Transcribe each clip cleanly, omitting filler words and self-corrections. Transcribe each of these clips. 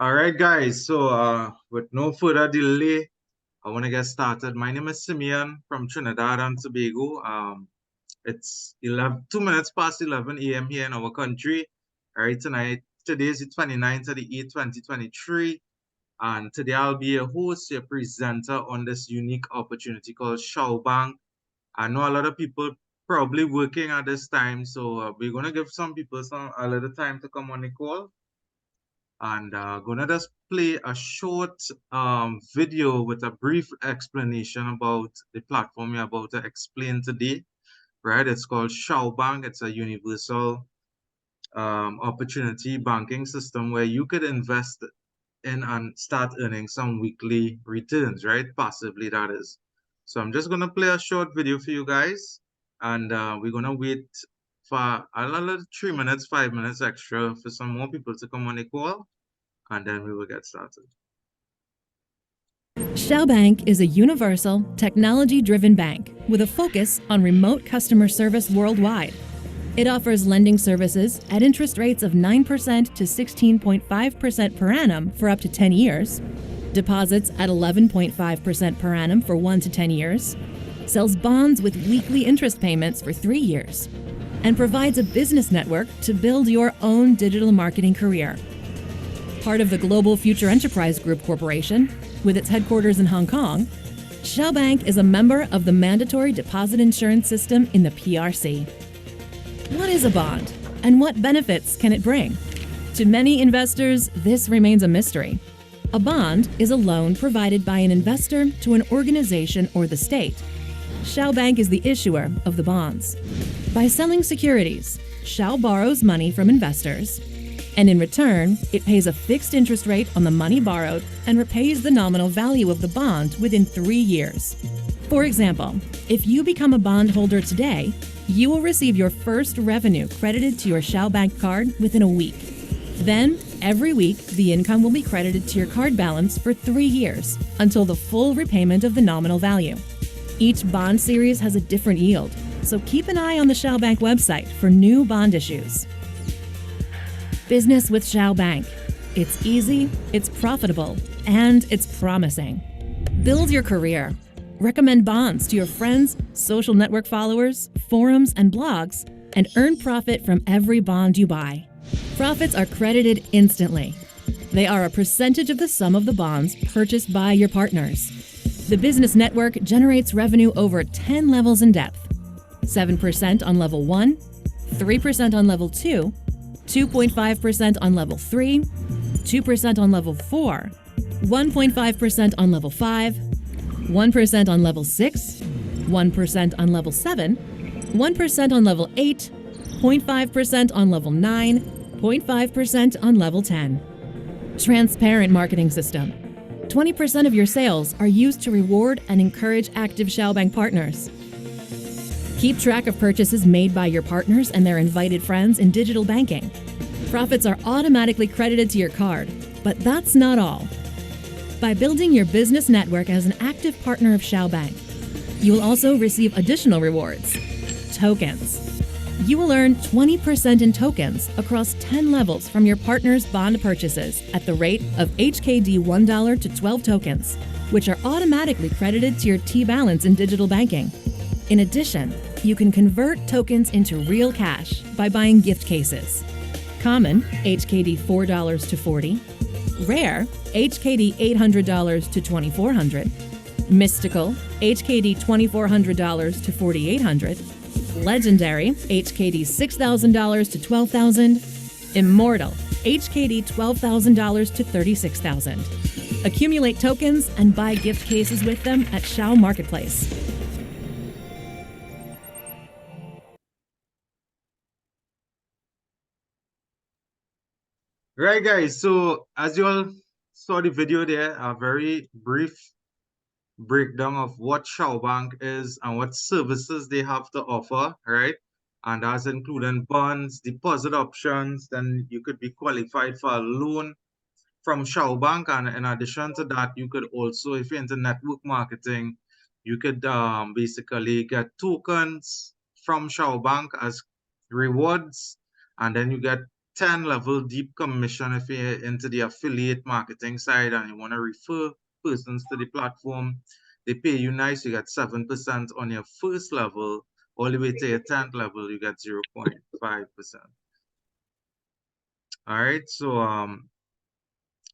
All right, guys. So, with no further delay, I want to get started. My name is Simeon from Trinidad and Tobago. It's 2 minutes past 11 a.m. here in our country. All right, today is the 29th of the 8th, 2023. And today I'll be a host, a presenter on this unique opportunity called Shao Bank. I know a lot of people probably working at this time, so we're going to give some people a little time to come on the call. And gonna just play a short video with a brief explanation about the platform we're about to explain today, right? It's called Shao Bank. It's a universal opportunity banking system where you could invest in and start earning some weekly returns, right? Passively, that is. So I'm just gonna play a short video for you guys, and we're gonna wait for another 3 minutes, 5 minutes extra for some more people to come on the call, and then we will get started. Shao Bank is a universal, technology-driven bank with a focus on remote customer service worldwide. It offers lending services at interest rates of 9% to 16.5% per annum for up to 10 years, deposits at 11.5% per annum for 1 to 10 years, sells bonds with weekly interest payments for 3 years, and provides a business network to build your own digital marketing career. Part of the Global Future Enterprise Group Corporation, with its headquarters in Hong Kong, Shao Bank is a member of the mandatory deposit insurance system in the PRC. What is a bond, and what benefits can it bring? To many investors, this remains a mystery. A bond is a loan provided by an investor to an organization or the state. Shao Bank is the issuer of the bonds. By selling securities, Shao borrows money from investors, and in return, it pays a fixed interest rate on the money borrowed and repays the nominal value of the bond within 3 years. For example, if you become a bondholder today, you will receive your first revenue credited to your Shao Bank card within a week. Then, every week, the income will be credited to your card balance for 3 years until the full repayment of the nominal value. Each bond series has a different yield, so keep an eye on the Shao Bank website for new bond issues. Business with Shao Bank. It's easy, it's profitable, and it's promising. Build your career. Recommend bonds to your friends, social network followers, forums, and blogs, and earn profit from every bond you buy. Profits are credited instantly. They are a percentage of the sum of the bonds purchased by your partners. The business network generates revenue over 10 levels in depth. 7% on level 1, 3% on level 2, 2.5% on level 3, 2% on level 4, 1.5% on level 5, 1% on level 6, 1% on level 7, 1% on level 8, 0.5% on level 9, 0.5% on level 10. Transparent marketing system. 20% of your sales are used to reward and encourage active Shao Bank partners. Keep track of purchases made by your partners and their invited friends in digital banking. Profits are automatically credited to your card, but that's not all. By building your business network as an active partner of Shao Bank, you will also receive additional rewards. Tokens. You will earn 20% in tokens across 10 levels from your partner's bond purchases at the rate of HKD $1 to 12 tokens, which are automatically credited to your T-balance in digital banking. In addition, you can convert tokens into real cash by buying gift cases. Common, HKD $4 to 40. Rare, HKD $800 to 2400. Mystical, HKD $2,400 to 4800. Legendary, HKD $6,000 to 12,000. Immortal, HKD $12,000 to 36,000. Accumulate tokens and buy gift cases with them at Shao Marketplace. Right, guys. So as you all saw the video there, a very brief breakdown of what Shao Bank is and what services they have to offer, right? And that's including bonds, deposit options. Then you could be qualified for a loan from Shao Bank, and in addition to that, you could also, if you're into network marketing, you could basically get tokens from Shao Bank as rewards, and then you get 10 level deep commission if you're into the affiliate marketing side and you want to refer persons to the platform. They pay you nice, you get 7% on your first level, all the way to your 10th level, you get 0.5%. All right, so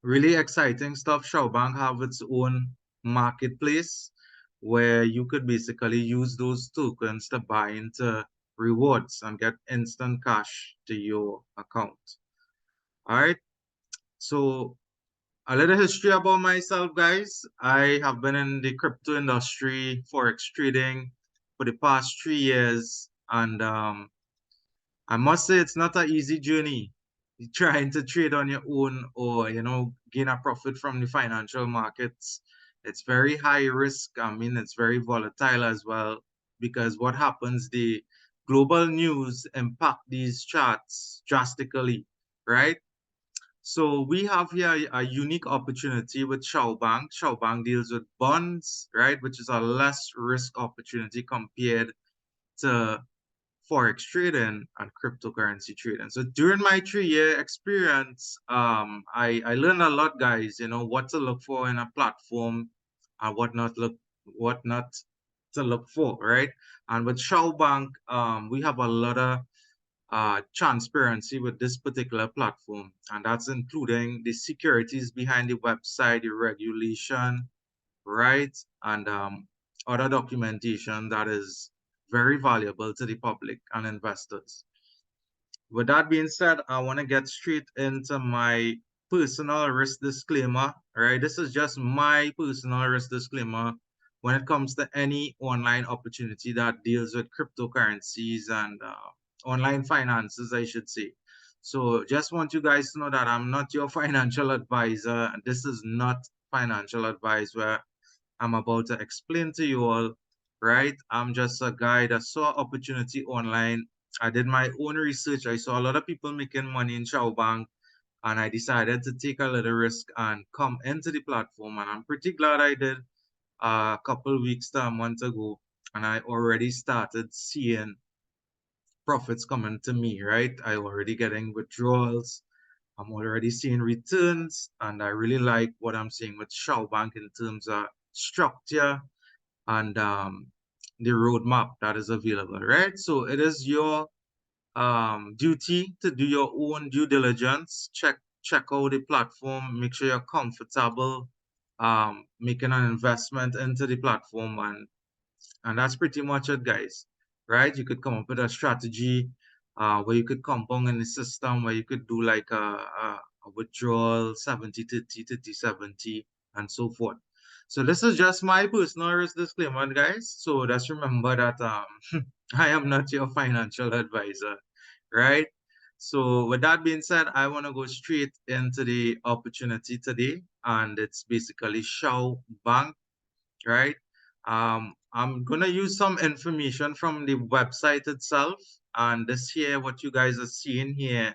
really exciting stuff. Shao Bank have its own marketplace where you could basically use those tokens to buy into rewards and get instant cash to your account. All right. So a little history about myself, guys. I have been in the crypto industry, forex trading for the past 3 years, and I must say it's not an easy journey trying to trade on your own or gain a profit from the financial markets. It's very high risk. I mean, it's very volatile as well because what happens, the global news impact these charts drastically, right? So we have here a unique opportunity with Shao Bank. Shao Bank deals with bonds, right, which is a less risk opportunity compared to forex trading and cryptocurrency trading. So during my 3 year experience, I learned a lot, guys. What to look for in a platform and what not to look for, right? And with Shao Bank, we have a lot of transparency with this particular platform, and that's including the securities behind the website, the regulation, right, and other documentation that is very valuable to the public and investors. With that being said, I want to get straight into my personal risk disclaimer. Right, this is just my personal risk disclaimer when it comes to any online opportunity that deals with cryptocurrencies and online finances, I should say. So just want you guys to know that I'm not your financial advisor. This is not financial advice where I'm about to explain to you all, right? I'm just a guy that saw opportunity online. I did my own research. I saw a lot of people making money in Shao Bank, and I decided to take a little risk and come into the platform. And I'm pretty glad I did a couple weeks to a month ago, and I already started seeing profits coming to me, right? I already getting withdrawals. I'm already seeing returns, and I really like what I'm seeing with Shao Bank in terms of structure and the roadmap that is available, right? So it is your duty to do your own due diligence, check out the platform, make sure you're comfortable making an investment into the platform, and that's pretty much it, guys, right? You could come up with a strategy where you could compound in the system, where you could do like a withdrawal, 70, 30, 30, 70, and so forth. So this is just my personal risk disclaimer, guys. So just remember that I am not your financial advisor, right? So with that being said, I want to go straight into the opportunity today, and it's basically Shao Bank, right? I'm gonna use some information from the website itself, and this here, what you guys are seeing here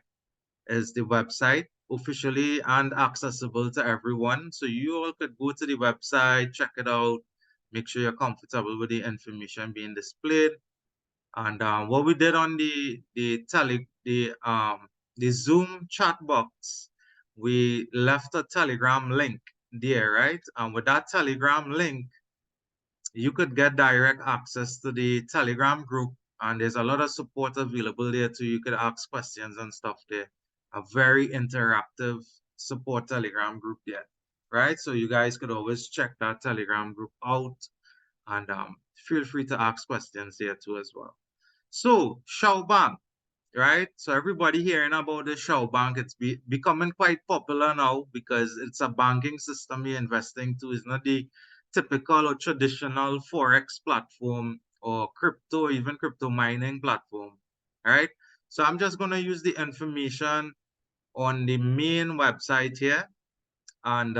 is the website, officially and accessible to everyone. So you all could go to the website, check it out, make sure you're comfortable with the information being displayed. And what we did on the Zoom chat box, we left a Telegram link there, right? And with that Telegram link, you could get direct access to the Telegram group, and there's a lot of support available there too. You could ask questions and stuff there. A very interactive support Telegram group there, right? So you guys could always check that Telegram group out, and feel free to ask questions there too as well. So Shao Bank, right? So everybody hearing about the Shao Bank, it's becoming quite popular now because it's a banking system you're investing to. It's not the typical or traditional forex platform or crypto, even crypto mining platform, right? So I'm just going to use the information on the main website here, and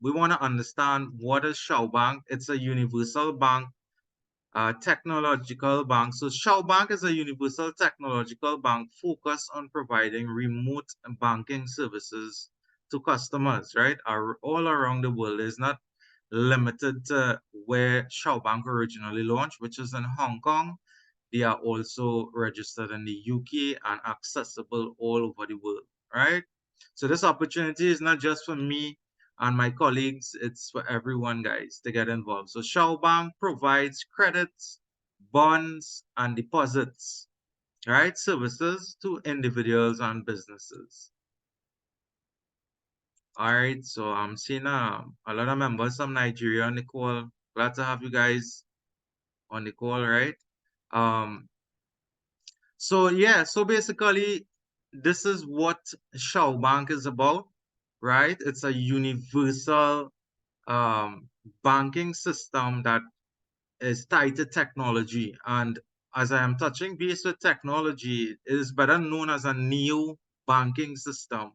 we want to understand what is Shao Bank. It's a universal bank, technological bank. So Shao Bank is a universal technological bank focused on providing remote banking services to customers, right? All around the world. It's not limited to where Shao Bank originally launched, which is in Hong Kong. they are also registered in the UK and accessible all over the world, right? So this opportunity is not just for me and my colleagues, it's for everyone, guys, to get involved. So Shao Bank provides credits, bonds, and deposits, right? Services to individuals and businesses. All right, so I'm seeing a lot of members from Nigeria on the call. Glad to have you guys on the call, right? Um, so yeah, so basically, this is what Shao Bank is about, right? It's a universal um, banking system that is tied to technology. And as I am touching base with technology, it is better known as a neo banking system.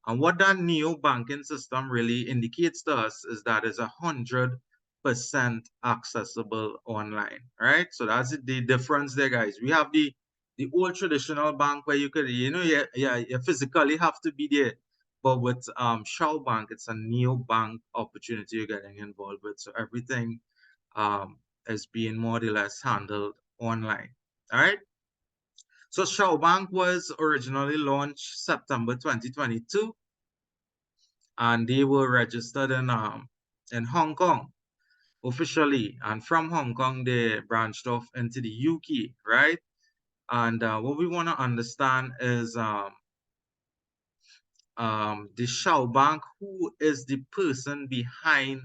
And what that neo banking system really indicates to us is that it's 100% accessible online, right? So that's the difference there, guys. We have the old traditional bank where you could, you physically have to be there. But with Shao Bank, it's a neo bank opportunity you're getting involved with. So everything um, is being more or less handled online. All right. So Shao Bank was originally launched September 2022, and they were registered in Hong Kong officially. And from Hong Kong, they branched off into the UK, right? And what we want to understand is the Shao Bank, who is the person behind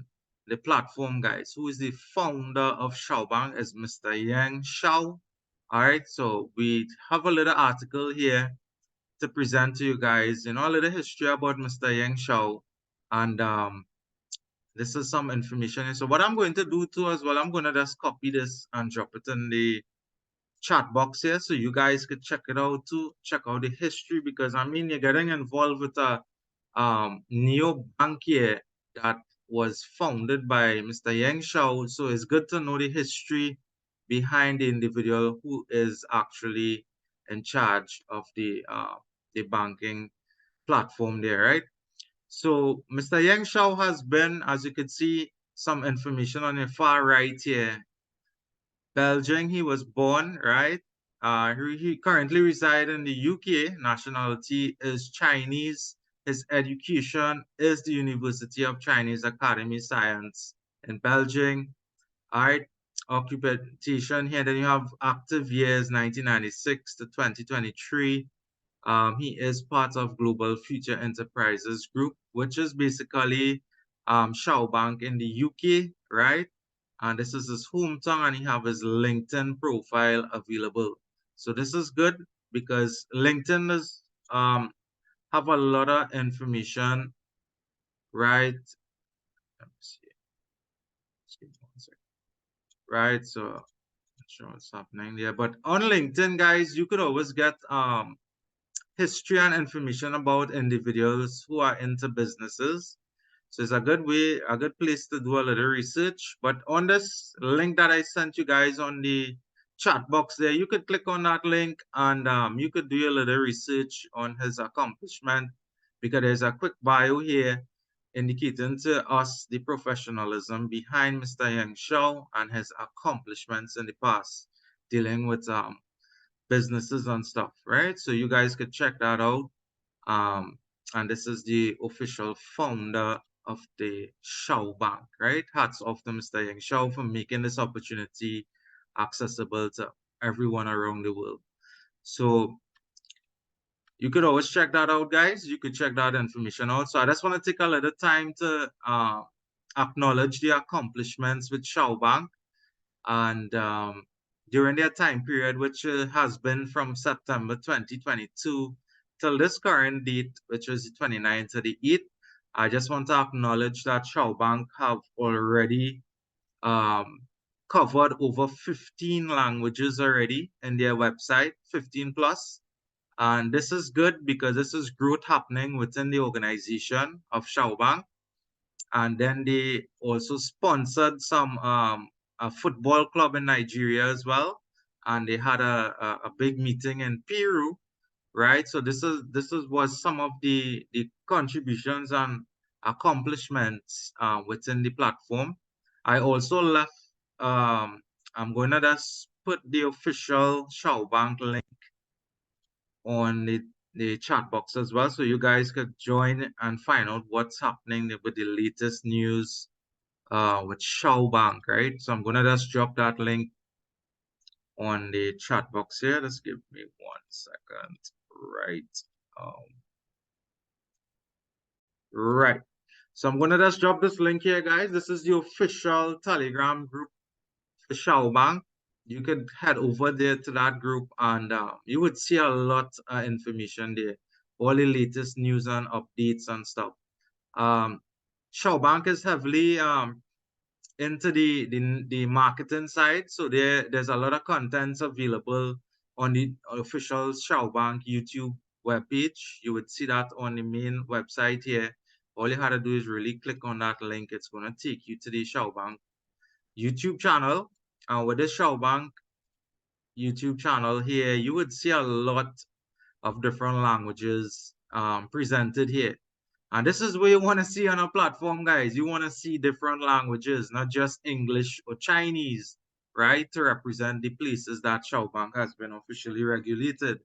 the platform, guys? Who is the founder of Shao Bank is Mr. Yang Shao. All right, so we have a little article here to present to you guys, a little history about Mr. Yang Shao. And this is some information. So what I'm going to do too as well, I'm going to just copy this and drop it in the chat box here so you guys could check it out too. Check out the history because I mean you're getting involved with a neo bank here that was founded by Mr. Yang Shao. So it's good to know the history behind the individual who is actually in charge of the banking platform there, right? So Mr. Yang Shao has been, as you can see, some information on the far right here. Belgium, he was born, right? He currently resides in the UK. Nationality is Chinese. His education is the University of Chinese Academy Science in Belgium. All right. Occupation here. Then you have active years 1996 to 2023. He is part of Global Future Enterprises Group, which is basically Shao Bank in the UK, right? And this is his hometown, and he have his LinkedIn profile available. So this is good because LinkedIn is have a lot of information, right? Let me see. Excuse me one second. Right, so not sure what's happening there, but on LinkedIn, guys, you could always get history and information about individuals who are into businesses. So it's a good way, a good place to do a little research. But on this link that I sent you guys on the chat box there, you could click on that link and you could do a little research on his accomplishment because there's a quick bio here indicating to us the professionalism behind Mr. Yang Shao and his accomplishments in the past dealing with businesses and stuff, right? So you guys could check that out. And this is the official founder of the Shao Bank, right? Hats off to Mr. Yang Shao for making this opportunity accessible to everyone around the world. So you could always check that out, guys. You could check that information out. So I just want to take a little time to acknowledge the accomplishments with Shao Bank. And during their time period, which has been from September 2022 till this current date, which is the 29th to the 8th, I just want to acknowledge that Shao Bank have already um, covered over 15 languages already in their website, 15 plus. And this is good because this is growth happening within the organization of Shao Bank. And then they also sponsored some a football club in Nigeria as well, and they had a big meeting in Peru, right? So this is was some of the contributions and accomplishments within the platform. I also left. I'm going to just put the official Shao Bank link on the chat box as well, so you guys could join and find out what's happening with the latest news with Shao Bank, right? So I'm gonna just drop that link on the chat box here. Just give me 1 second, right? Um, right. So I'm gonna just drop this link here, guys. This is the official Telegram group for Shao Bank. You could head over there to that group, and you would see a lot of information there, all the latest news and updates and stuff. Um, Shao Bank is heavily into the marketing side, so there's a lot of contents available on the official Shao Bank YouTube webpage. You would see that on the main website here. All you had to do is really click on that link. It's gonna take you to the Shao Bank YouTube channel. And with the Shao Bank YouTube channel here, you would see a lot of different languages presented here. And this is what you want to see on a platform, guys. You want to see different languages, not just English or Chinese, right? To represent the places that Shao Bank has been officially regulated.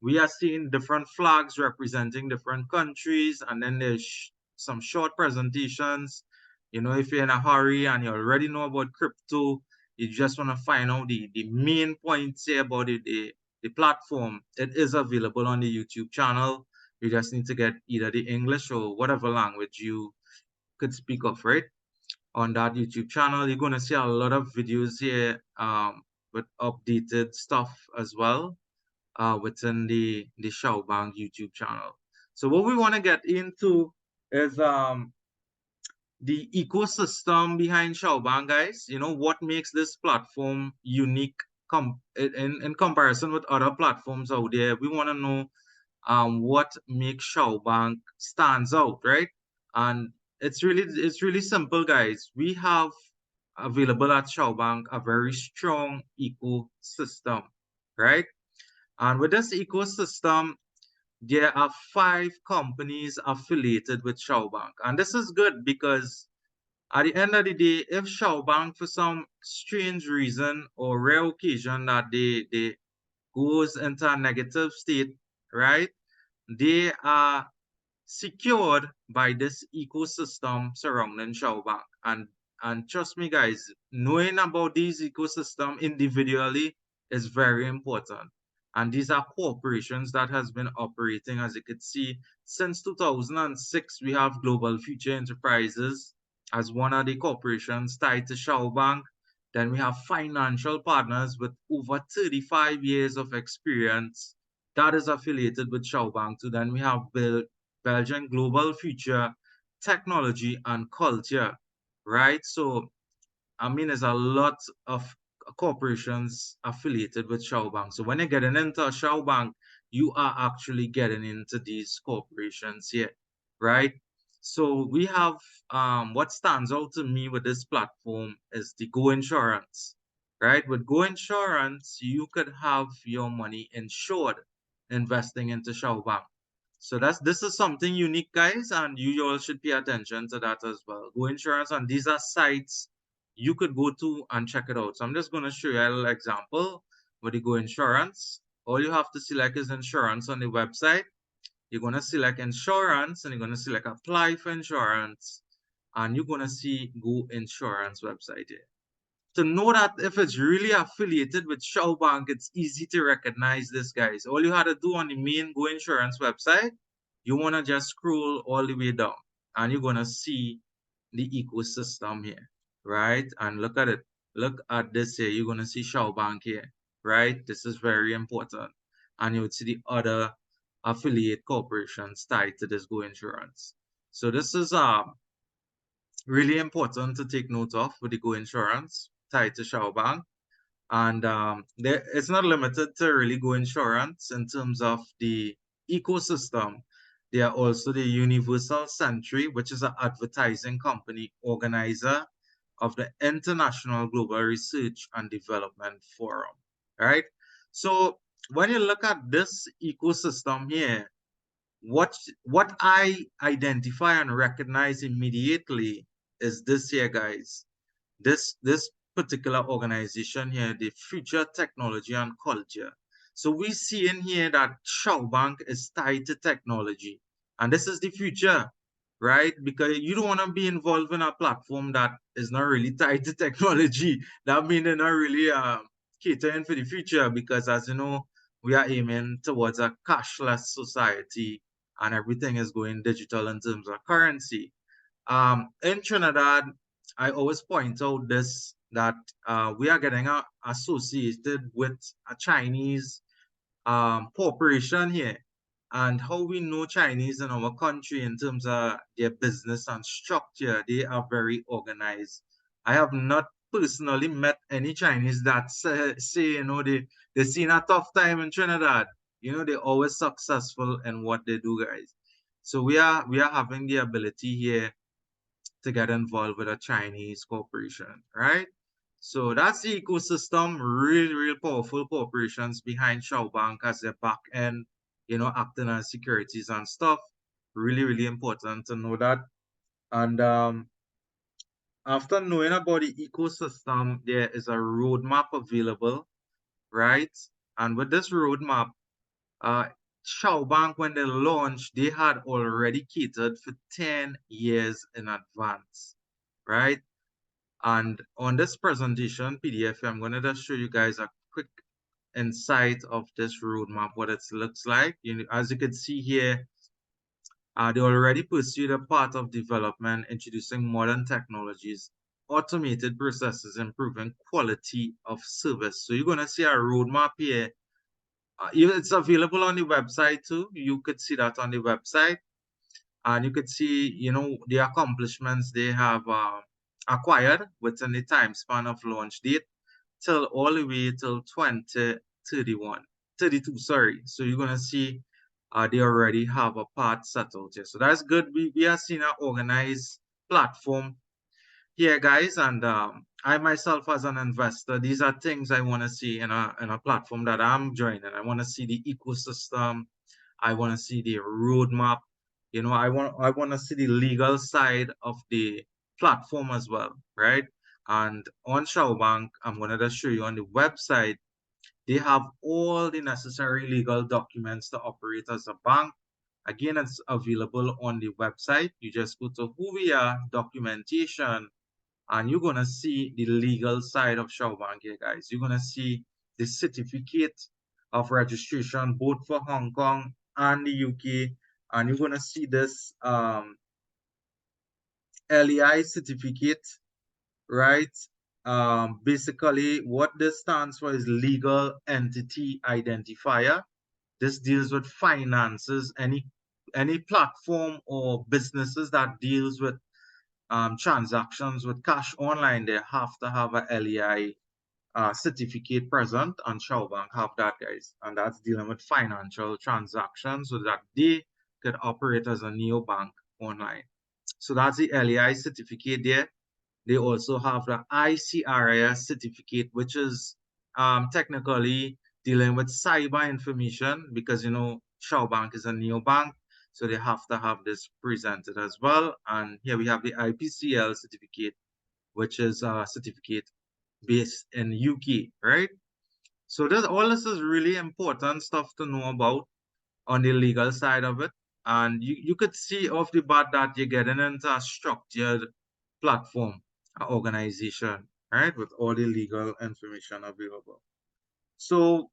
We are seeing different flags representing different countries, and then there's some short presentations. You know, if you're in a hurry and you already know about crypto, you just want to find out the main points here about the platform. It is available on the YouTube channel. You just need to get either the English or whatever language you could speak of, right? On that YouTube channel, you're going to see a lot of videos here with updated stuff as well within the Shao Bank YouTube channel. So what we want to get into is the ecosystem behind Shao Bank, guys. You know, what makes this platform unique in comparison with other platforms out there. We want to know what makes Shao Bank stands out, right? And it's really simple, guys. We have available at Shao Bank a very strong ecosystem, right? And with this ecosystem, there are 5 companies affiliated with Shao Bank. And this is good because at the end of the day, if Shao Bank, for some strange reason or rare occasion that they goes into a negative state, right? They are secured by this ecosystem surrounding Shao Bank. And trust me, guys, knowing about these ecosystem individually is very important. And these are corporations that has been operating, as you could see, since 2006. We have Global Future Enterprises as one of the corporations tied to Shao Bank. Then we have financial partners with over 35 years of experience that is affiliated with Shao Bank too. Then we have Belgian Global Future Technology and Culture, right? So, I mean, there's a lot of corporations affiliated with Shao Bank. So when you're getting into Shao Bank, you are actually getting into these corporations here, right? So we have what stands out to me with this platform is the Go Insurance, right? With Go Insurance, you could have your money insured investing into Shao Bank. So this is something unique, guys, and you all should pay attention to that as well. Go Insurance, and these are sites you could go to and check it out. So I'm just going to show you a little example with the Go Insurance. All you have to select is insurance on the website. You're going to select insurance, and you're going to select apply for insurance, and you're going to see Go Insurance website here. To know that if it's really affiliated with Shao Bank, it's easy to recognize this, guys. All you had to do on the main Go Insurance website, you want to just scroll all the way down, and you're going to see the ecosystem here, right? And look at it. Look at this here. You're going to see Shao Bank here, right? This is very important. And you would see the other affiliate corporations tied to this Go Insurance. So this is really important to take note of with the Go Insurance tied to Shao Bank. And it's not limited to really Go Insurance in terms of the ecosystem. They are also the Universal Century, which is an advertising company organizer of the International Global Research and Development Forum, right? So when you look at this ecosystem here, what I identify and recognize immediately is this here, guys. This particular organization here, the Future Technology and Culture. So we see in here that Shao Bank is tied to technology. And this is the future, right? Because you don't want to be involved in a platform that is not really tied to technology. That means they're not really catering for the future because, as you know, we are aiming towards a cashless society and everything is going digital in terms of currency. In Trinidad, I always point out this that we are getting associated with a Chinese corporation here. And how we know Chinese in our country in terms of their business and structure, they are very organized. I have not personally met any Chinese that say they seen a tough time in Trinidad. They're always successful in what they do, guys. So we are having the ability here to get involved with a Chinese corporation, right? So that's the ecosystem, really, real powerful corporations behind Shao Bank as their back end, acting as securities and stuff. Really, really important to know that. And after knowing about the ecosystem, there is a roadmap available, right? And with this roadmap, uh, Shao Bank, when they launched, they had already catered for 10 years in advance, right? And on this presentation PDF, I'm going to just show you guys a quick insight of this roadmap, what it looks like. As you can see here, they already pursued a path of development, introducing modern technologies, automated processes, improving quality of service. So you're going to see a roadmap here. It's available on the website too. You could see that on the website. And you could see, the accomplishments they have acquired within the time span of launch date till all the way till 2031, 32, sorry. So you're going to see they already have a part settled here. So that's good. We are seeing an organized platform here, guys. And I myself as an investor, these are things I want to see in a platform that I'm joining. I want to see the ecosystem. I want to see the roadmap. I want to see the legal side of the platform as well, right? And on Shao Bank, I'm going to just show you on the website, they have all the necessary legal documents to operate as a bank. Again, it's available on the website. You just go to who we are, documentation, and you're gonna see the legal side of Shao Bank here, guys. You're gonna see the certificate of registration both for Hong Kong and the UK, and you're gonna see this LEI certificate, right? Basically, what this stands for is legal entity identifier. This deals with finances, any platform or businesses that deals with transactions with cash online, they have to have a LEI certificate present, and Shao Bank have that, guys. And that's dealing with financial transactions so that they could operate as a neobank online. So that's the LEI certificate there. They also have the ICRIS certificate, which is technically dealing with cyber information because, Shao Bank is a neobank. So they have to have this presented as well. And here we have the IPCL certificate, which is a certificate based in UK, right? So all this is really important stuff to know about on the legal side of it. And you could see off the bat that you're getting into a structured platform, organization, right, with all the legal information available. So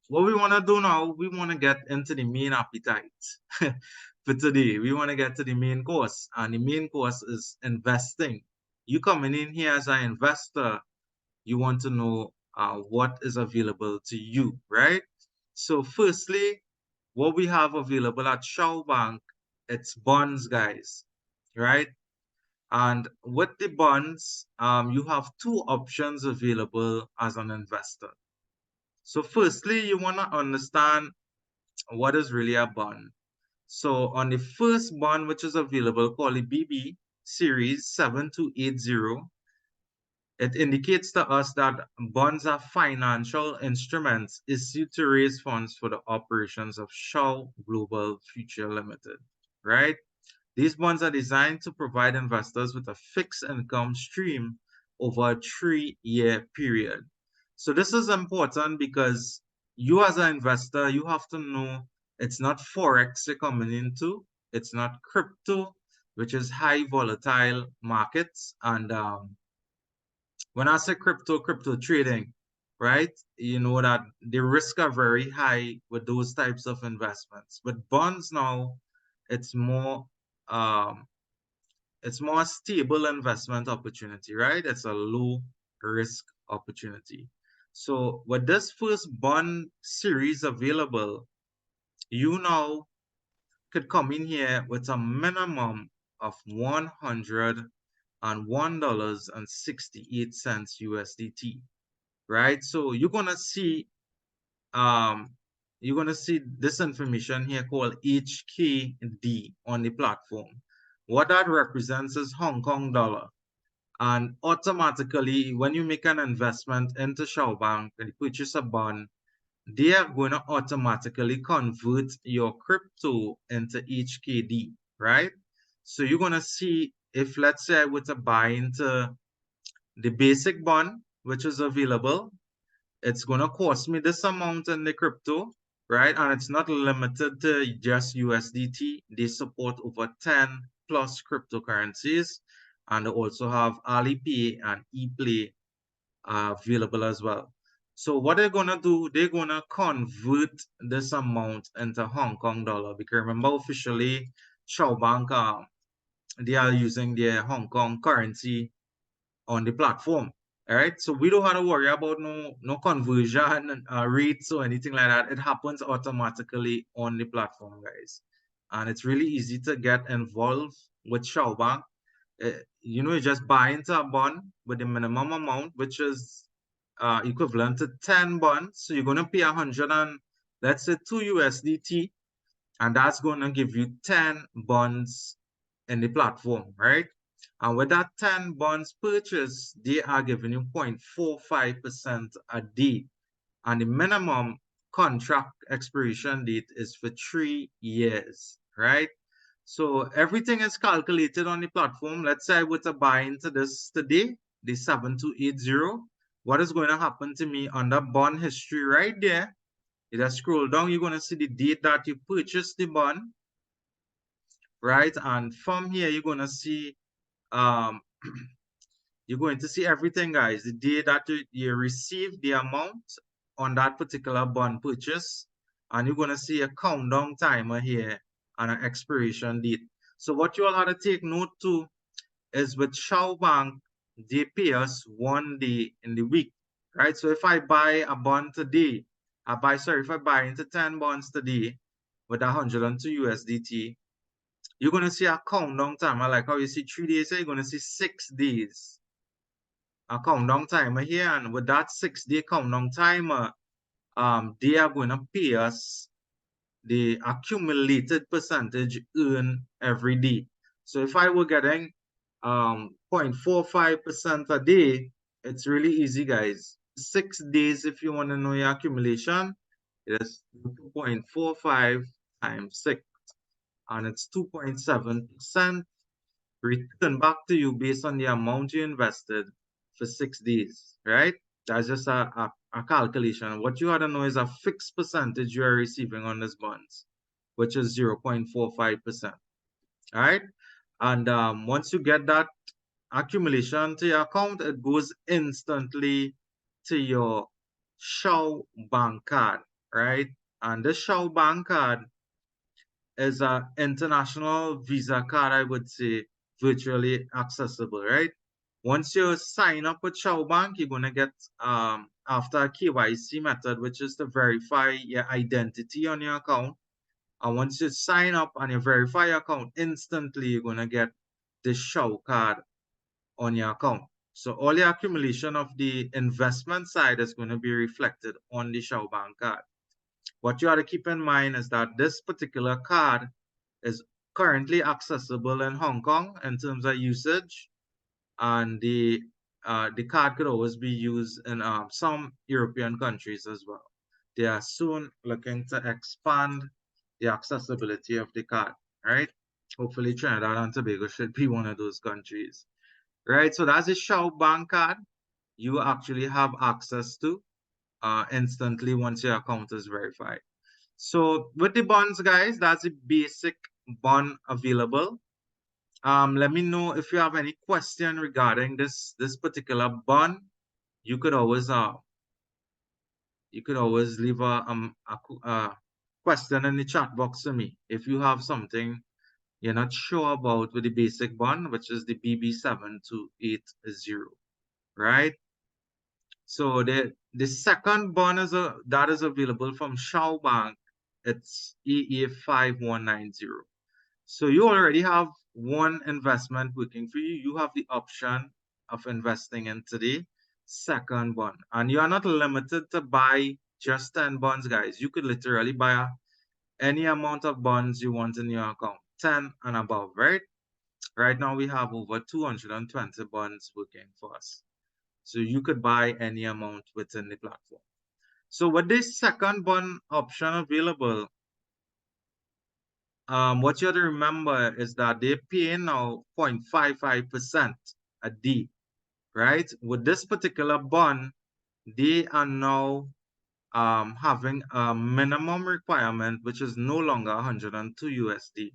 what we want to do now, we want to get into the main appetite for today. We want to get to the main course, and the main course is investing. You coming in here as an investor, you want to know what is available to you, right? So firstly, what we have available at Shao Bank, it's bonds, guys, right? And with the bonds, you have two options available as an investor. So firstly, you want to understand what is really a bond. So on the first bond, which is available, called the BB series 7280, it indicates to us that bonds are financial instruments issued to raise funds for the operations of Shao Global Future Limited, right? These bonds are designed to provide investors with a fixed income stream over a 3-year period. So this is important because you as an investor, you have to know it's not Forex you're coming into, it's not crypto, which is high volatile markets. And when I say crypto trading, right? You know that the risks are very high with those types of investments. But bonds now, it's more um, it's more a stable investment opportunity, right? It's a low risk opportunity. So with this first bond series available, you now could come in here with a minimum of $101.68 USDT, right? So um you're gonna see this information here called HKD on the platform. What that represents is Hong Kong dollar. And automatically, when you make an investment into Shao Bank and you purchase a bond, they are going to automatically convert your crypto into HKD, right? So you're going to see if, let's say, I were to buy into the basic bond, which is available, it's going to cost me this amount in the crypto, right? And it's not limited to just USDT. They support over 10 plus cryptocurrencies. And they also have Alipay and ePlay available as well. So what they're going to do, they're going to convert this amount into Hong Kong dollar. Because remember, officially, Shao Bank, they are using their Hong Kong currency on the platform. All right. So we don't have to worry about no conversion rates or anything like that. It happens automatically on the platform, guys. And it's really easy to get involved with Shao Bank. You just buy into a bond with the minimum amount, which is equivalent to 10 bonds. So you're going to pay 100 and let's say 2 USDT, and that's going to give you 10 bonds in the platform, right? And with that 10 bonds purchase, they are giving you 0.45% a day. And the minimum contract expiration date is for 3 years, right? So everything is calculated on the platform. Let's say I were to buy into this today, the 7280. What is going to happen to me under bond history right there? You just scroll down, you're going to see the date that you purchased the bond, right? And from here, you're going to see um, you're going to see everything, guys. The day that you receive the amount on that particular bond purchase, and you're going to see a countdown timer here and an expiration date. So what you all have to take note to is with Shao Bank, they pay us 1 day in the week, right? So if I buy a bond today, if I buy into 10 bonds today with 102 USDT, you're going to see a countdown timer, like how you see 3 days here, you're going to see 6 days a countdown timer here, and with that 6-day countdown timer, they are going to pay us the accumulated percentage earned every day. So if I were getting 0.45% a day, it's really easy, guys. 6 days, if you want to know your accumulation, it is 2.45 times 6, and it's 2.7% return back to you based on the amount you invested for 6 days, right? That's just a calculation. What you ought to know is a fixed percentage you are receiving on these bonds, which is 0.45%. All right. And once you get that accumulation to your account, it goes instantly to your Shao Bank card, right? And this Shao Bank card is an international Visa card, I would say, virtually accessible, right? Once you sign up with Shao Bank, you're going to get, after a KYC method, which is to verify your identity on your account. And once you sign up and you verify your account, instantly you're going to get the Shao card on your account. So all your accumulation of the investment side is going to be reflected on the Shao Bank card. What you have to keep in mind is that this particular card is currently accessible in Hong Kong in terms of usage, and the card could always be used in some European countries as well. They are soon looking to expand the accessibility of the card, right? Hopefully Trinidad and Tobago should be one of those countries. right? So that's a Shao Bank card you actually have access to instantly once your account is verified. So with the bonds, guys, that's the basic bond available. Let me know if you have any question regarding this particular bond. You could always leave a question in the chat box to me if you have something you're not sure about with the basic bond, which is the BB7280, right? So the second bond that is available from Shao Bank. It's EA5190. So you already have one investment working for you. You have the option of investing into the second bond. And you are not limited to buy just 10 bonds, guys. You could literally buy any amount of bonds you want in your account, 10 and above, right? Right now we have over 220 bonds working for us. So you could buy any amount within the platform. So with this second bond option available, what you have to remember is that they pay now 0.55% a day, right? With this particular bond, they are now having a minimum requirement, which is no longer 102 USD.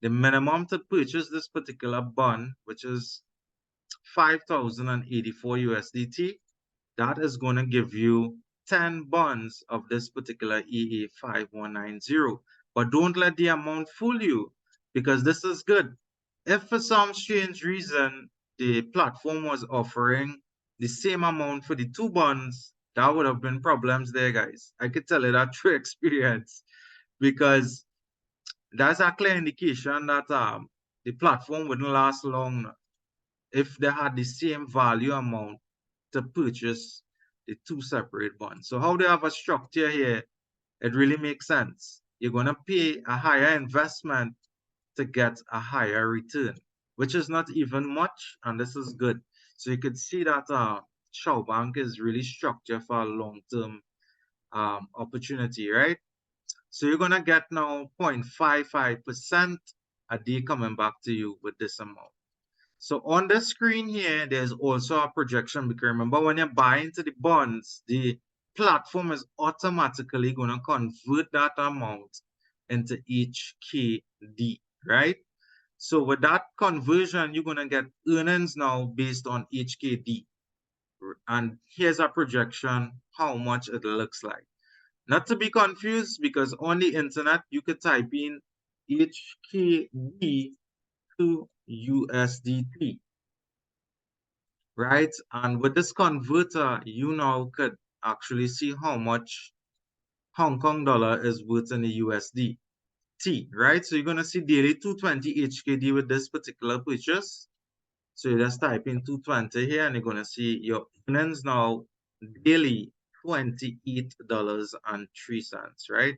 The minimum to purchase this particular bond, which is 5,084 USDT, that is going to give you 10 bonds of this particular EA5190. But don't let the amount fool you, because this is good. If for some strange reason the platform was offering the same amount for the two bonds, that would have been problems there, guys. I could tell you that through experience, because that's a clear indication that the platform wouldn't last long if they had the same value amount to purchase the two separate bonds. So how they have a structure here, it really makes sense. You're going to pay a higher investment to get a higher return, which is not even much, and this is good. So you could see that Shao Bank is really structured for a long-term opportunity, right? So you're going to get now 0.55% a day coming back to you with this amount. So on the screen here, there's also a projection, because remember, when you buy into the bonds, the platform is automatically going to convert that amount into HKD, right? So with that conversion, you're going to get earnings now based on HKD. And here's a projection, how much it looks like. Not to be confused, because on the internet, you could type in HKD to USDT, right? And with this converter, you now could actually see how much Hong Kong dollar is worth in the USD. Right? So you're going to see daily 220 HKD with this particular purchase. So you just type in 220 here, and you're going to see your earnings now daily $28.03, right?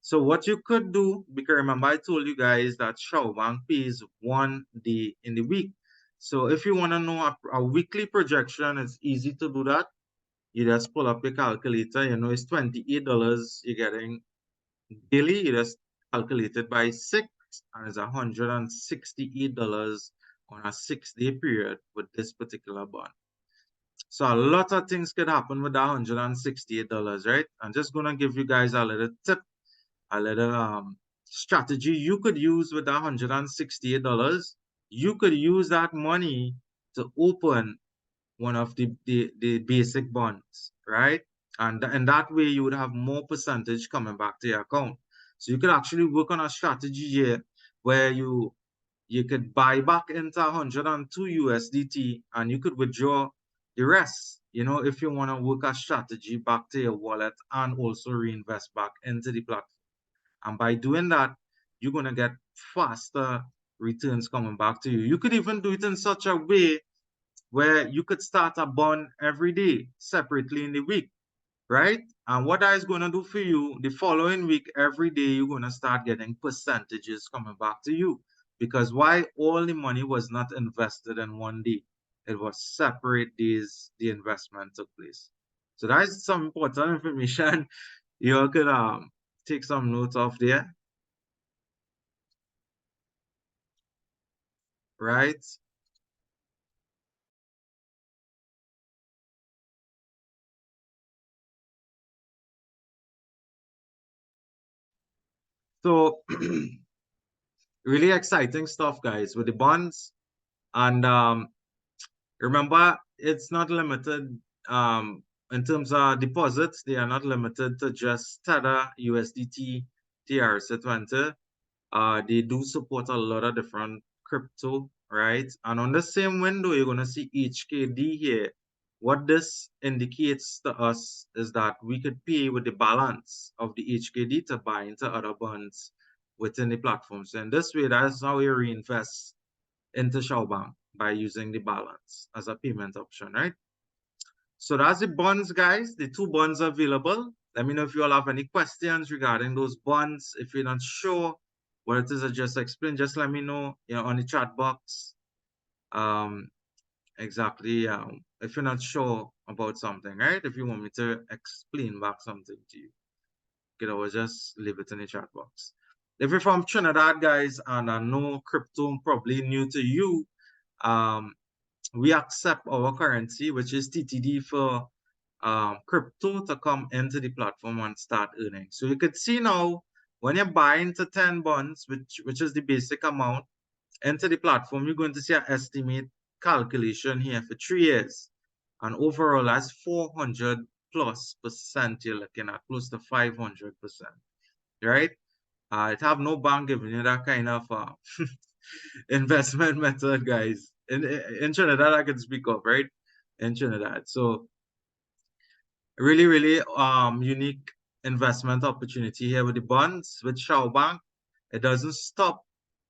So what you could do, because remember I told you guys that Shao Bank pays 1 day in the week. So if you want to know a weekly projection, it's easy to do that. You just pull up your calculator, you know it's $28 you're getting daily. You just calculate it by 6, and it's $168 on a 6-day period with this particular bond. So a lot of things could happen with that $168, right? I'm just gonna give you guys a little tip, a little strategy you could use with that $168. You could use that money to open one of the basic bonds, right? And in that way, you would have more percentage coming back to your account. So you could actually work on a strategy here where you could buy back into 102 USDT, and you could withdraw the rest, if you want to work a strategy back to your wallet and also reinvest back into the platform. And by doing that, you're going to get faster returns coming back to you. You could even do it in such a way where you could start a bond every day separately in the week, right? And what that is going to do for you, the following week, every day, you're going to start getting percentages coming back to you. Because why? All the money was not invested in one day. It was separate days the investment took place. So that is some important information you could take some notes of there, right? So really exciting stuff, guys, with the bonds. And remember, it's not limited in terms of deposits. They are not limited to just Tether, USDT, TRC20. They do support a lot of different crypto, right? And on the same window, you're going to see HKD here. What this indicates to us is that we could pay with the balance of the HKD to buy into other bonds within the platform. So in this way, that's how we reinvest into Shao Bank, by using the balance as a payment option, right? So that's the bonds, guys. The two bonds available. Let me know if you all have any questions regarding those bonds. If you're not sure what it is I just explained, just let me know, on the chat box. Exactly. If you're not sure about something, right? If you want me to explain back something to you, you can always just leave it in the chat box. If you're from Trinidad, guys, and I know crypto probably new to you, we accept our currency, which is TTD, for crypto to come into the platform and start earning. So you could see now, when you buy into 10 bonds, which is the basic amount, into the platform, you're going to see an estimate calculation here for 3 years. And overall, that's 400+% you're looking at, close to 500%, right? It have no bank giving you that kind of investment method, guys. In Trinidad, I can speak of, right? In Trinidad. So really, really unique investment opportunity here with the bonds with Shao Bank. It doesn't stop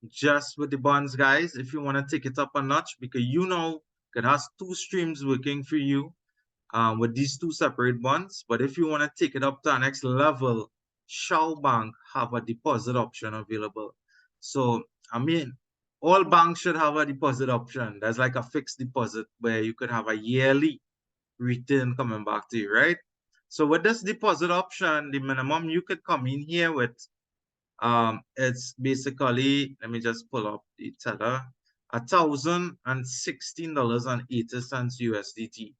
just with the bonds, guys. If you want to take it up a notch, because it has two streams working for you with these two separate bonds. But if you want to take it up to the next level, Shao Bank have a deposit option available. So, I mean, all banks should have a deposit option. There's like a fixed deposit where you could have a yearly return coming back to you, right? So with this deposit option, the minimum you could come in here with, it's basically, let me just pull up the tether, $1,016.80 USDT,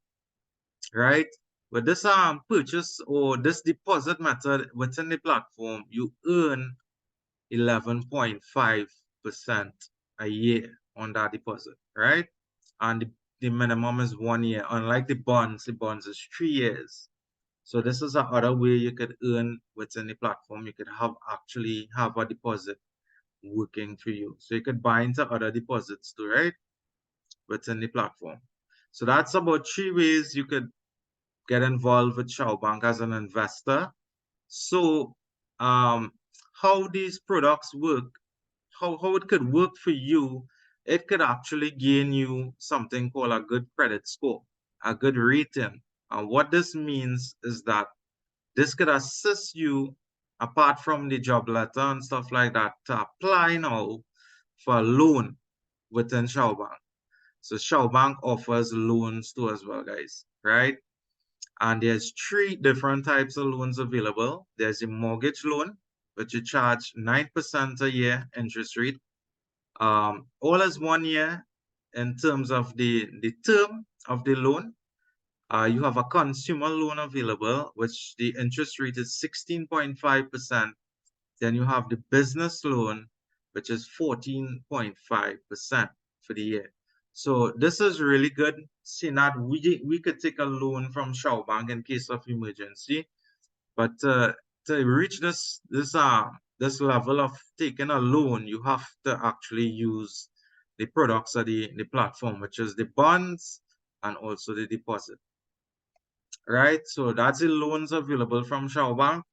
right? With this purchase or this deposit method within the platform, you earn 11.5% a year on that deposit, right? And the minimum is 1 year. Unlike the bonds is 3 years. So this is another way you could earn within the platform. You could actually have a deposit working for you. So you could buy into other deposits too, right? Within the platform. So that's about 3 ways you could get involved with Shao Bank as an investor. So how these products work, how it could work for you, it could actually gain you something called a good credit score, a good rating. And what this means is that this could assist you, apart from the job letter and stuff like that, to apply now for a loan within Shao Bank. So Shao Bank offers loans too as well, guys, right? And there's 3 different types of loans available. There's a mortgage loan, which you charge 9% a year interest rate. All as 1 year in terms of the term of the loan. You have a consumer loan available, which the interest rate is 16.5%. Then you have the business loan, which is 14.5% for the year. So this is really good, seeing that we could take a loan from Shao Bank in case of emergency. But to reach this level of taking a loan, you have to actually use the products of the platform, which is the bonds and also the deposit. Right? So that's the loans available from Shao Bank.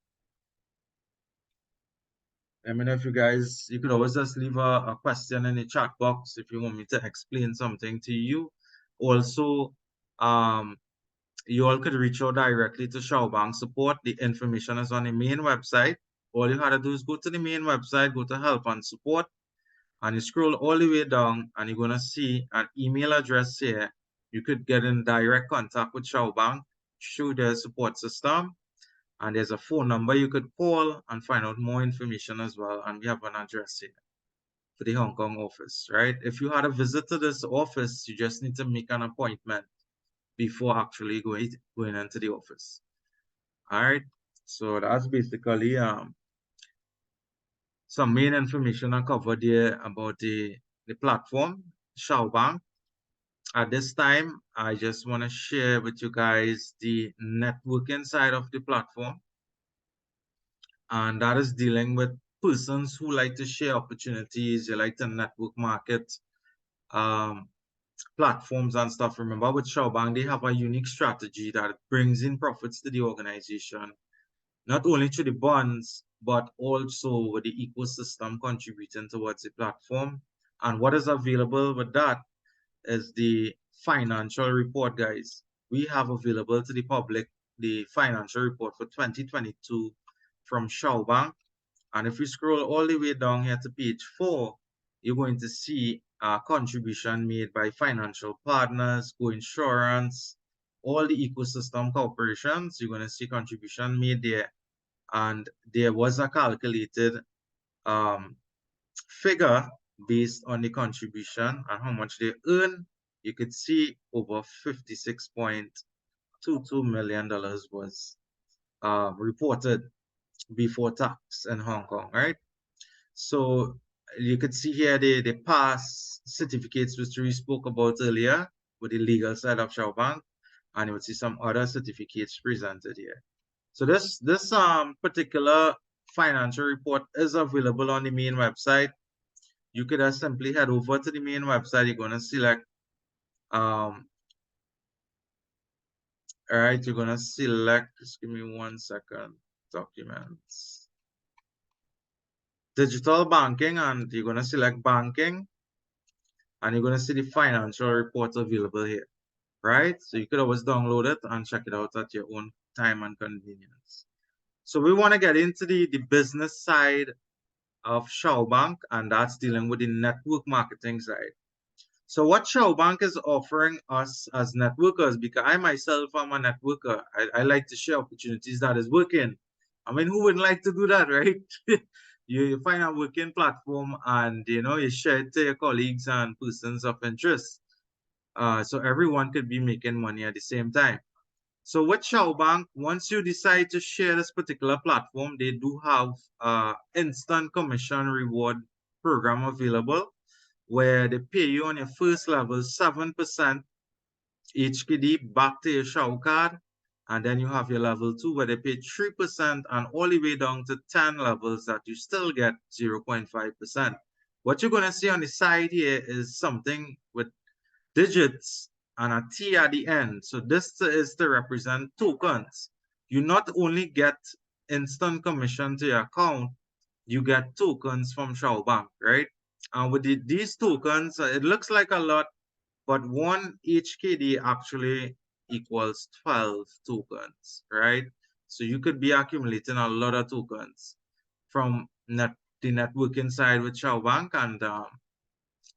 I mean, if you could always just leave a question in the chat box if you want me to explain something to you. Also, you all could reach out directly to Shao Bank support. The information is on the main website. All you have to do is go to the main website, go to help and support, and you scroll all the way down, and you're going to see an email address here. You could get in direct contact with Shao Bank through their support system. And there's a phone number you could call and find out more information as well. And we have an address here for the Hong Kong office, right? If you had a visit to this office, you just need to make an appointment before actually going into the office. All right. So that's basically some main information I covered there about the platform, Shao Bank. At this time, I just want to share with you guys the networking side of the platform, and that is dealing with persons who like to share opportunities, they like to network market um, platforms and stuff. Remember, with Shao Bank, they have a unique strategy that brings in profits to the organization, not only through the bonds, but also with the ecosystem contributing towards the platform. And what is available with that is the financial report, guys. We have available to the public the financial report for 2022 from Shao Bank. And if we scroll all the way down here to page 4, you're going to see a contribution made by financial partners, co-insurance, all the ecosystem corporations. You're going to see contribution made there. And there was a calculated um, figure based on the contribution and how much they earn. You could see over $56.22 million was reported before tax in Hong Kong, right? So you could see here the past certificates which we spoke about earlier with the legal side of Shao Bank, and you would see some other certificates presented here. So this particular financial report is available on the main website. You could just simply head over to the main website. You're going to select all right, you're going to select, just give me 1 second, documents, digital banking, and you're going to select banking, and you're going to see the financial reports available here, right? So you could always download it and check it out at your own time and convenience. So we want to get into the business side of Shao Bank, and that's dealing with the network marketing side. So what Shao Bank is offering us as networkers, because I myself am a networker, I like to share opportunities that is working. I mean, who wouldn't like to do that, right? You find a working platform and, you share it to your colleagues and persons of interest. So everyone could be making money at the same time. So with Shao Bank, once you decide to share this particular platform, they do have instant commission reward program available where they pay you on your first level 7% HKD back to your Shao card. And then you have your level 2 where they pay 3% and all the way down to 10 levels that you still get 0.5%. What you're going to see on the side here is something with digits and a T at the end. So this is to represent tokens. You not only get instant commission to your account, you get tokens from Shao Bank, right? And with these tokens, it looks like a lot, but 1 HKD actually equals 12 tokens, right? So you could be accumulating a lot of tokens from the networking side with Shao Bank, and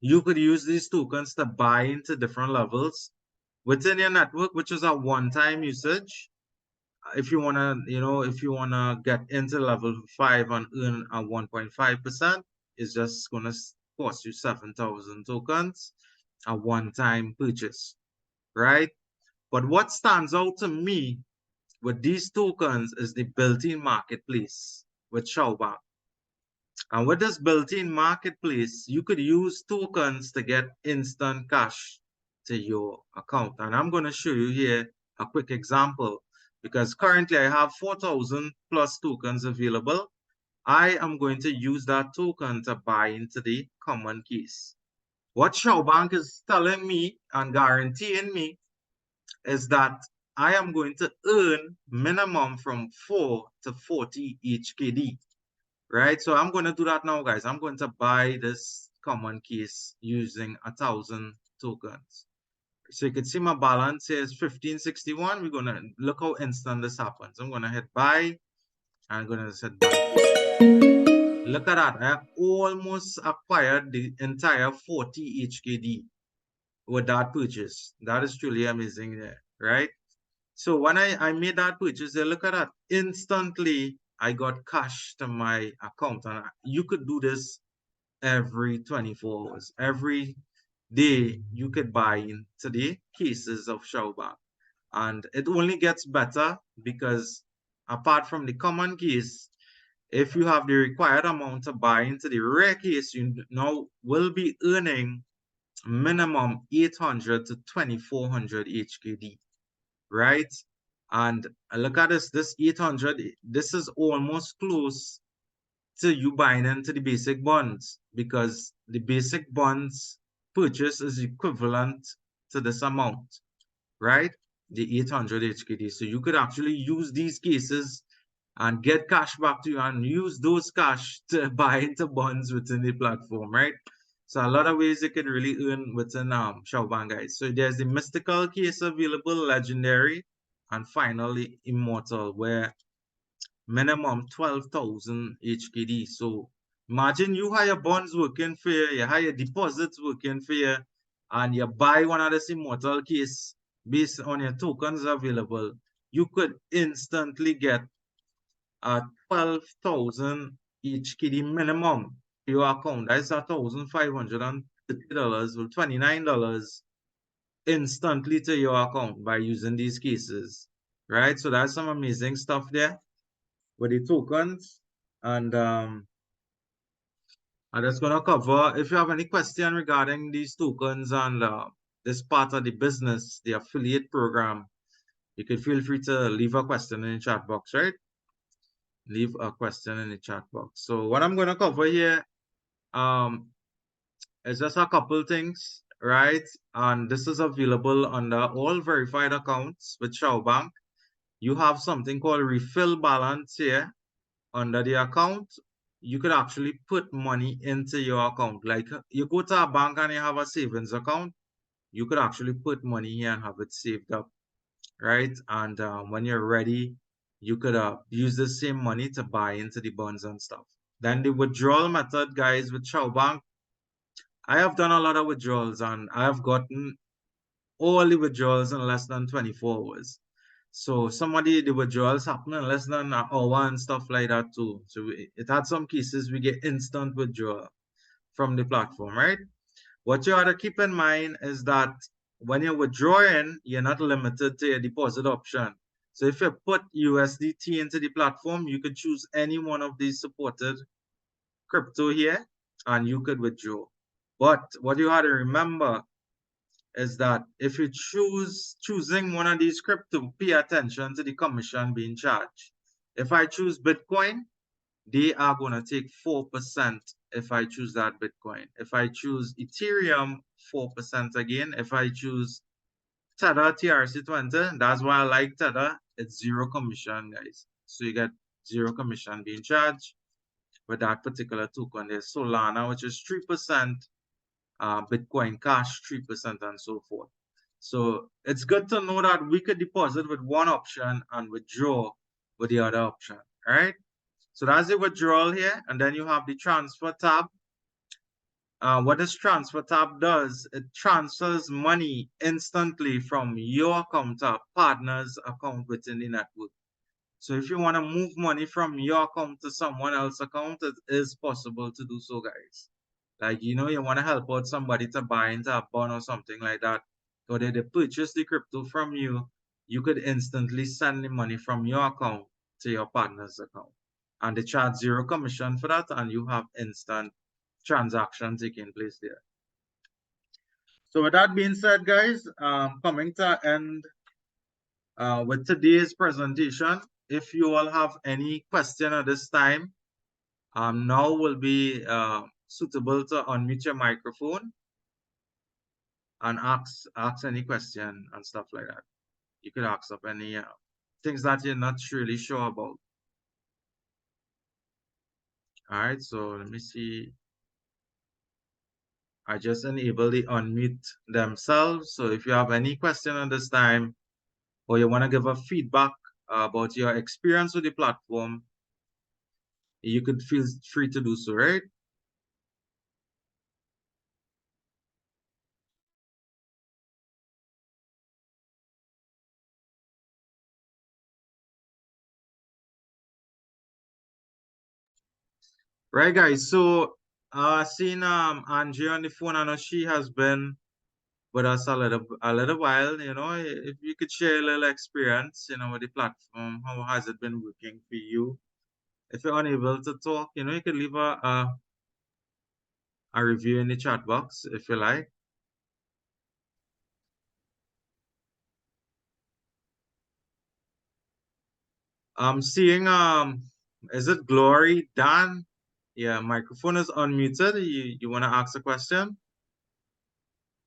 you could use these tokens to buy into different levels within your network, which is a one-time usage. If you wanna, if you wanna get into level 5 and earn a 1.5%, it's just gonna cost you 7,000 tokens, a one-time purchase, right? But what stands out to me with these tokens is the built-in marketplace with Shao Bank. And with this built-in marketplace, you could use tokens to get instant cash to your account. And I'm going to show you here a quick example because currently I have 4,000 plus tokens available. I am going to use that token to buy into the common keys. What Shao Bank is telling me and guaranteeing me is that I am going to earn minimum from 4 to 40 HKD. Right, so I'm going to do that now, guys. I'm going to buy this common keys using 1,000 tokens. So you can see my balance here is 1561. We're going to look how instant this happens. I'm going to hit buy. I'm going to hit buy. Look at that. I almost acquired the entire 40 HKD with that purchase. That is truly amazing there, right? So when I made that purchase, look at that. Instantly, I got cash to my account. And you could do this every 24 hours. Every day, you could buy into the cases of Shao Bank. And it only gets better because apart from the common keys, if you have the required amount to buy into the rare case, you now will be earning minimum 800 to 2400 HKD, right? And look at this 800, this is almost close to you buying into the basic bonds, because the basic bonds purchase is equivalent to this amount, right? The 800 HKD. So you could actually use these cases and get cash back to you and use those cash to buy into bonds within the platform, right? So a lot of ways you can really earn within Shao Bank, guys. So there's the mystical case available, legendary, and finally immortal, where minimum 12,000 HKD. So imagine you have your bonds working for you, you have your deposits working for you, and you buy one of this immortal case based on your tokens available. You could instantly get a 12,000 HKD minimum to your account. That's $1,530 or $29 instantly to your account by using these cases, right? So that's some amazing stuff there with the tokens. And I'm just going to cover, if you have any question regarding these tokens and this part of the business, the affiliate program, you can feel free to leave a question in the chat box, right? Leave a question in the chat box. So what I'm going to cover here is just a couple things, right? And this is available under all verified accounts with Shao Bank. You have something called refill balance here. Under the account, you could actually put money into your account. Like you go to a bank and you have a savings account, you could actually put money here and have it saved up, right? And when you're ready, you could use the same money to buy into the bonds and stuff. Then the withdrawal method, guys, with Shao Bank, I have done a lot of withdrawals and I have gotten all the withdrawals in less than 24 hours. So somebody, the withdrawals happen in less than an hour and stuff like that too. So it had some cases we get instant withdrawal from the platform, right? What you ought to keep in mind is that when you're withdrawing, you're not limited to your deposit option. So if you put USDT into the platform, you could choose any one of these supported crypto here and you could withdraw. But what you ought to remember is that if you choosing one of these crypto, pay attention to the commission being charged. If I choose Bitcoin, they are going to take 4% if I choose that Bitcoin. If I choose Ethereum, 4% again. If I choose Tether TRC20, that's why I like Tether. It's zero commission, guys. So you get zero commission being charged with that particular token. There's Solana, which is 3%. Bitcoin Cash 3% and so forth. So it's good to know that we could deposit with one option and withdraw with the other option, all right? So that's the withdrawal here, and then you have the transfer tab. What this transfer tab does, it transfers money instantly from your account to a partner's account within the network. So if you want to move money from your account to someone else's account, it is possible to do so, guys. Like, you know, you want to help out somebody to buy into a bond or something like that, or they purchase the crypto from you, you could instantly send the money from your account to your partner's account. And they charge zero commission for that, and you have instant transaction taking place there. So with that being said, guys, coming to end with today's presentation, if you all have any question at this time, now will be suitable to unmute your microphone and ask any question and stuff like that. You could ask up any things that you're not really sure about. All right, so let me see. I just enable the unmute themselves. So if you have any question at this time, or you want to give a feedback about your experience with the platform, you could feel free to do so, right? Right, guys. So seeing Angie on the phone, I know she has been with us a little while. You know, if you could share a little experience, you know, with the platform, how has it been working for you? If you're unable to talk, you know, you could leave a review in the chat box if you like. I'm seeing is it Glory Dan? Yeah, microphone is unmuted. You wanna ask a question?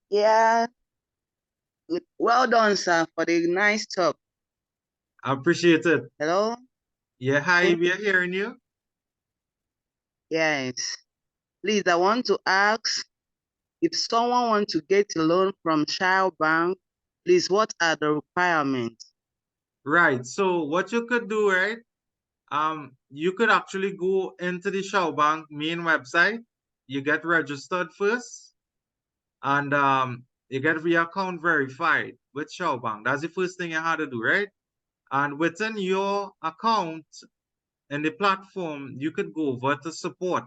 Yeah, well done, sir, for the nice talk. I appreciate it. Hello? Yeah, hi, we are hearing you. Yes. Please, I want to ask if someone wants to get a loan from Shao Bank, please, what are the requirements? Right. So what you could do, right? You could actually go into the Shao Bank main website. You get registered first, and you get your account verified with Shao Bank. That's the first thing you had to do, right? And within your account in the platform, you could go over to support.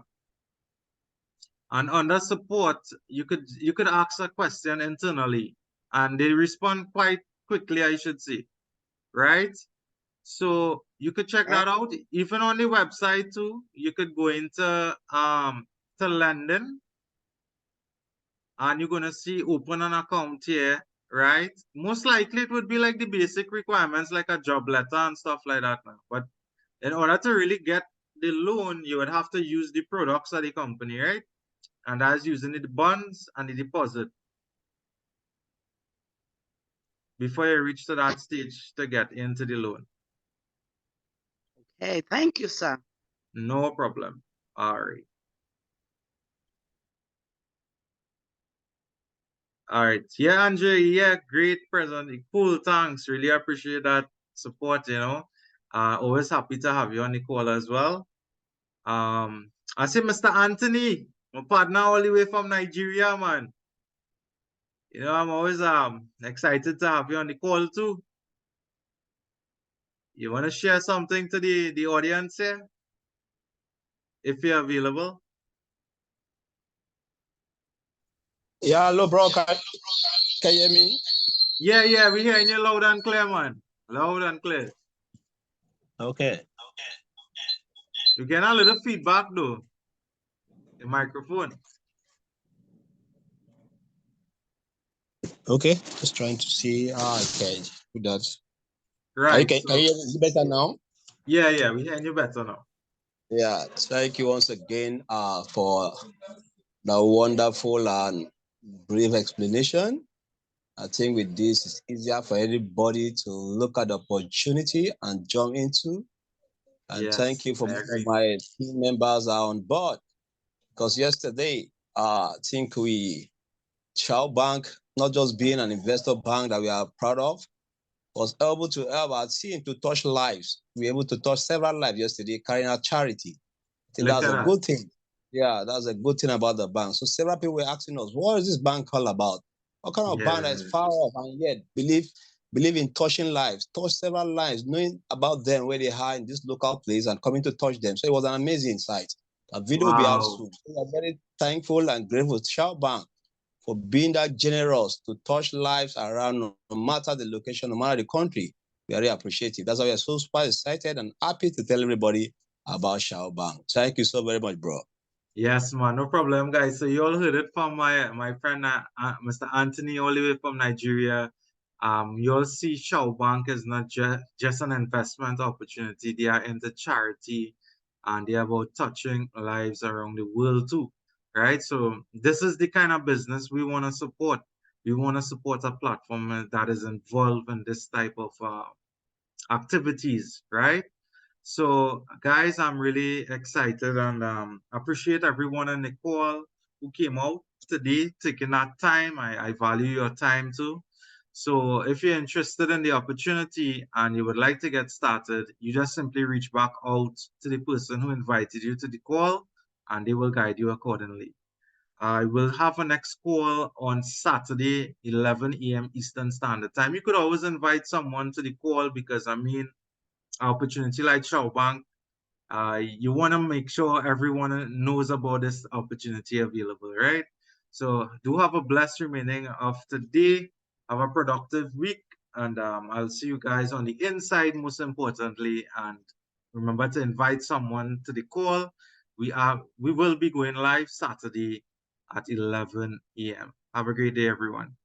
And under support, you could ask a question internally, and they respond quite quickly, I should say, right? So you could check Eh? that out. Even on the website too, you could go into to lending, and you're gonna see open an account here, right? Most likely it would be like the basic requirements like a job letter and stuff like that now. But in order to really get the loan, you would have to use the products of the company, right? And that's using the bonds and the deposit before you reach to that stage to get into the loan. Hey, thank you, sir. No problem. All right. All right. Yeah, Andre. Yeah, great present. Cool. Thanks. Really appreciate that support, you know. Always happy to have you on the call as well. I see Mr. Anthony, my partner all the way from Nigeria, man. You know, I'm always excited to have you on the call too. You want to share something to the audience here, if you're available? Yeah, hello, bro. Can you hear me? Yeah, we hearing you loud and clear, man. Loud and clear. Okay. You get a little feedback though. The microphone. Okay. Just trying to see how I can do that. Right. Can you hear me better now? Yeah, we hearing you better now. Yeah. Thank you once again for the wonderful and brief explanation. I think with this, it's easier for anybody to look at the opportunity and jump into. And thank Yes, you for I most of agree. my team members are on board. Because yesterday, I think Shao Bank, not just being an investor bank that we are proud of, was able to help our team to touch lives. We were able to touch several lives yesterday, carrying out charity. I think Look that's at a that. good thing. Yeah, that's a good thing about the bank. So several people were asking us, what is this bank all about? What kind of bank that is Yes. far off and yet believe in touching lives, touch several lives, knowing about them where they are in this local place and coming to touch them. So it was an amazing sight. A video will be out Wow. soon. We are very thankful and grateful to Shao Bank for being that generous to touch lives around, no matter the location, no matter the country. We are very appreciative. That's why we are so super excited and happy to tell everybody about Shao Bank. Thank you so very much, bro. Yes, man, no problem, guys. So you all heard it from my friend Mr. Anthony, all the way from Nigeria. You all see Shao Bank is not just an investment opportunity. They are into charity, and they are about touching lives around the world too, right? So this is the kind of business we want to support. We want to support a platform that is involved in this type of activities, right? So, guys, I'm really excited and appreciate everyone on the call who came out today, taking that time. I value your time too. So, if you're interested in the opportunity and you would like to get started, you just simply reach back out to the person who invited you to the call and they will guide you accordingly. I will have a next call on Saturday, 11 a.m. Eastern Standard Time. You could always invite someone to the call because, I mean, opportunity like Shao Bank, you want to make sure everyone knows about this opportunity available, right? So do have a blessed remaining of today. Have a productive week, and I'll see you guys on the inside, most importantly. And Remember to invite someone to the call. We will be going live Saturday at 11 a.m. Have a great day, everyone.